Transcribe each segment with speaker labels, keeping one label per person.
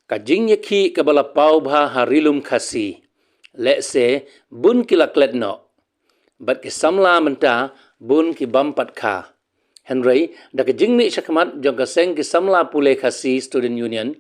Speaker 1: Kajing yaki kabala pau bha harilum khasi. Let's say bun kilaklet no. But ki samla menta bun ki bampat kha. Henry da kajing ni syakmat jong kaseng ki samla pule khasi student union.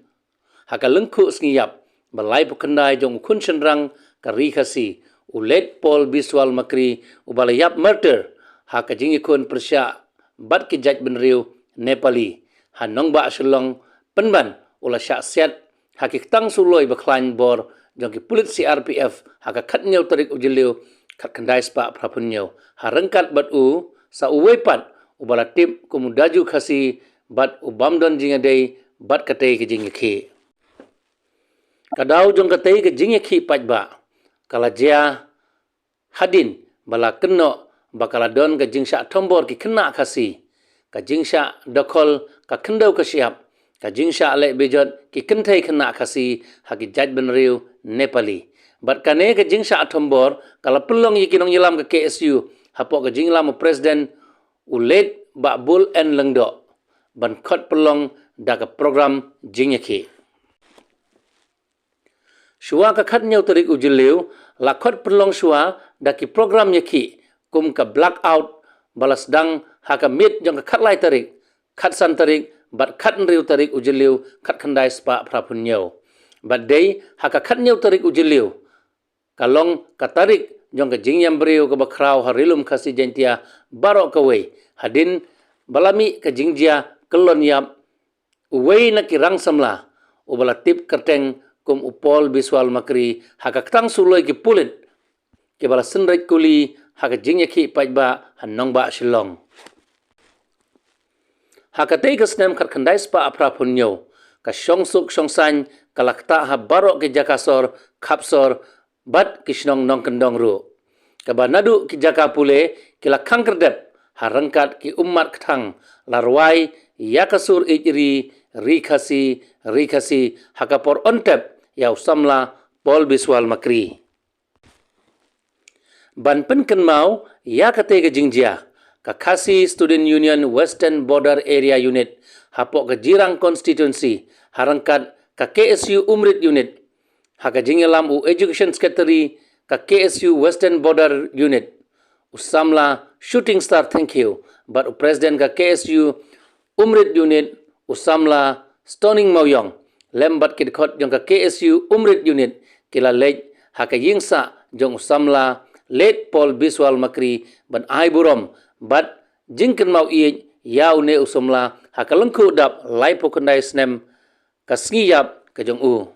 Speaker 1: Haka lengku ngiyap balai pukandai jong kun senrang kari khasi. Ulet Paul Biswal Makri ubalayap murder. Haka jing ikun persya bat ki jaj benriu Nepali. Hanong ba asyulong penban ula syaksiat haki tang suloi baklan bor jong ki pulit CRPF haka khatnyau tarik ujiliu khat kandai spa prapunyau harengkat bat u sa uwepat ubala tip kumudaju khasi bat ubamdon jingadei bat katei ke jingki kadau jong katei ke jingki pajba kala jia hadin bala kenno bakaladon ke jingsha tombor ki kena khasi ka jingsha dokol ka kendau ka siap ka jingsha ale bejot ki kentai kena khasi haki jaj benriu Nepali bat kane ka jingsha tombor kala pelong yikinong yilam ke KSU hapok ka jinglam presiden ulet bakbul en lengdo ban khot pelong da ka program jingyaki shua ka khat nyau tarik ujiliu la khot pelong shua da ki program yaki kum ka blackout balas dang haka mit jong ka khat lai tarik khat san tarik bat khat riu tarik ujiliu khat khandai spa prapunyau bat dei haka khat nyau tarik ujiliu kalong katarik jong ka jingyam briu ka bakrau harilum khasi jentia barok kawe hadin balami ka jingjia kelon yap uwei na kirang samla ubala tip kerteng kum upol Biswal Makri haka tang suloi ki pulit ke bala senrek kuli haka jingyaki pajba hanong ba shilong haka tei kasnem khat khandai spa aprapunyo ka syongsuk syongsan kalakta ha barok ke jakasor khapsor bat kisnong nong kendong ru kabanadu ki jaka pule kila kangkerdep harangkat ki umat kthang larwai yakasur ijri rikhasi hakapor ontep yau samla Paul Biswal Makri ban penken mau yakate ke jingjia ka khasi student union western border area unit hapok ke jirang constituency harangkat ka KSU umrit unit haka jingelam u education secretary ka KSU western border unit usamla shooting star thank you but president ka KSU umrit unit usamla stoning mauyong lembat kidkhot jong ka KSU umrit unit kila lej haka yingsa jong usamla late Paul Biswal Makri ban ai burom bat jingken mau i yau ne usumla haka lengku dap lai pokandai snem ka ngiyap ka jong u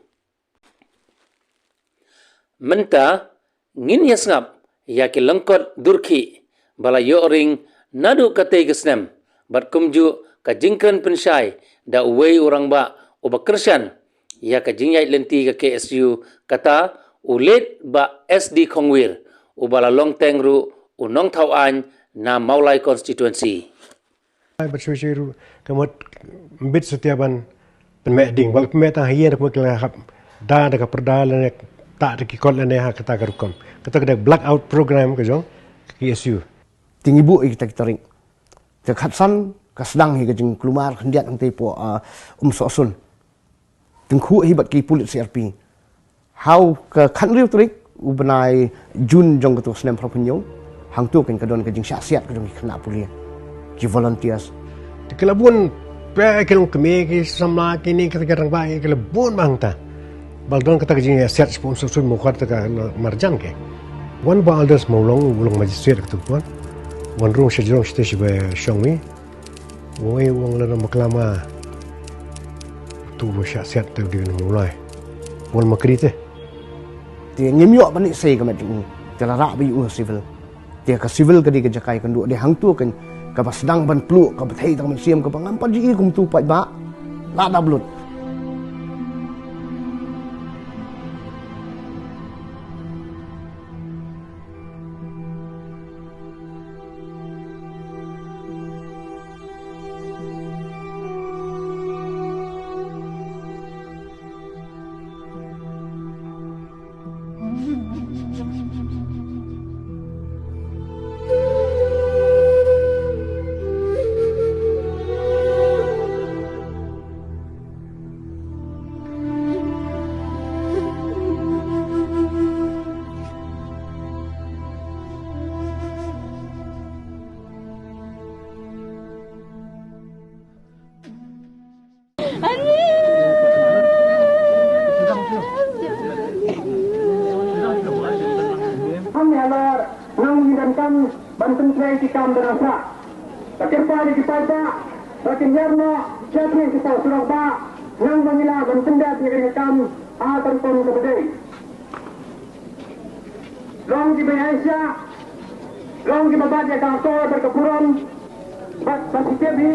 Speaker 1: menta ngin yasngap ya ki lengkot durki bala yoring nadu katei gesnem bat kumju ka jingkren pensyai da uwei orang ba ubakersyan ya ka jingyai lenti ka KSU kata ulet ba SD Khongwir ubala long tengru unong thawan na maulai constituency
Speaker 2: bersyukur kemat bit setiaban penmeding bal pemeta hier pemekla hab da ka perda le tak ki kol le ha kata garukom kata kada blackout program ke jong KSU
Speaker 3: tinggi bu kita taring te khatsan ka sedang hi jing kelumar hendiat ang tepo sosun tengku hibat ki pulit CRP how ka khanriu tarik ubenai Jun jong ketua senem provinsi hang tu kan kadon kajing syasiat kadon kena pulia ki volunteers
Speaker 2: de kelabun pe kelong keme ki samla kini kata garang ba kelabun bang ta baldon kata kajing syasiat sponsor sun mo khat ka marjan ke wan ba aldas maulong ulong magistrate ketua wan rong sejong stage be shongmi woi wong la maklama tu syasiat tu di mulai wal makrite
Speaker 3: dia nyemyok panik sei ka macam jala rak bi civil dia ka civil ka di jakai kan dia hang tu kan ka sedang ban pluk ka bathai tang siam ka pangam pa ji kum tu pai ba la da blut
Speaker 4: penting kita berasa. Terkepada di pada Rakin Yarno Jatuh kita Surabaya yang mengilah dan pendat mengirimkan akan pun kepada Long di Malaysia Long di Babat yang kantor berkepuran Basi Tebi